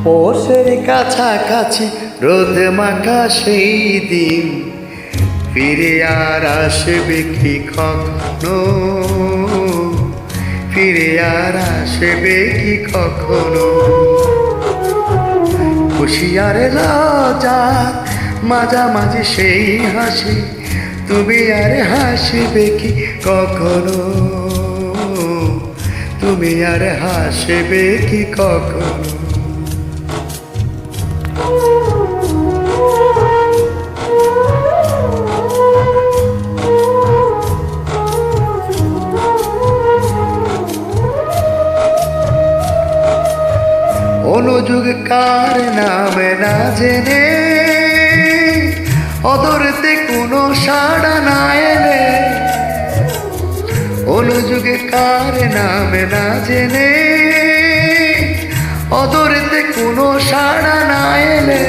পৌষের কাছাকাছি রোদ মাখা সেই দিন ফিরে আর আসবে কি কখনো, ফিরে আর আসবে কি কখনো। খুশি আর লজ্জা মাঝামাঝি সেই হাসি, তুমি আর হাসবে কি কখনো, তুমি আর হাসবে কি কখনো। অনুযুগ কার নামে না জেনে, অদরতে কোনো সাড়া না এলে, অনুযুগ কার নামে না জেনে, অদরতে কোনো সাড়া না এলে,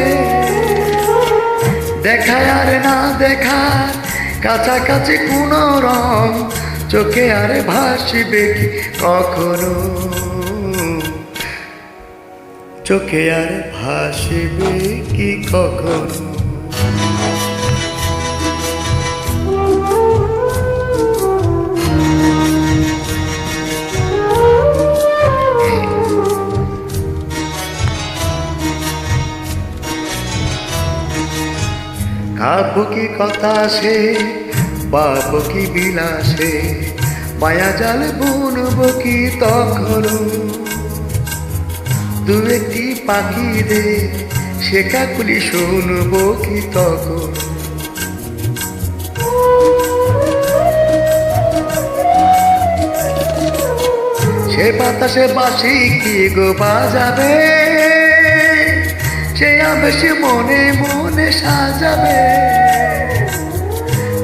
দেখায় আর না দেখা কাছাকাছি কোনো রং, চোখে আর ভাসবে কি কখনো, চোখে আর ভাসবে কি কখনো। খাবো কি কথা সে, পাবো কি বিলাসে, মায়া জাল বুনবো কি তখনো, দু একটি পাখিদের শেখাগুলি শুনবো কি তখন। সে বাতাসে বাঁশি কি গো বাজাবে, সে আবেশ মনে মনে সাজাবে,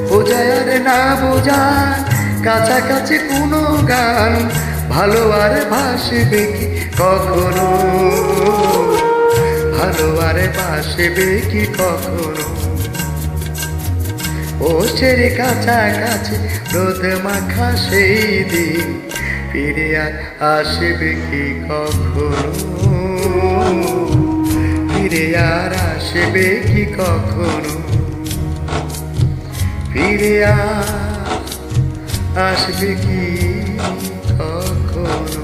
বোঝায় আর না বোঝায় কাছাকাছি কোনো গান, ভালো আর ভাসবে কি কখনো, ভালো আর ভাসবে কি কখনো। পৌষের কাছাকাছি রোদ মাখা সেই দিন ফিরে আর আসবে কি কখনো, ফিরে আর আসবে কি কখনো, ফিরে আর আসবে কি কখনো।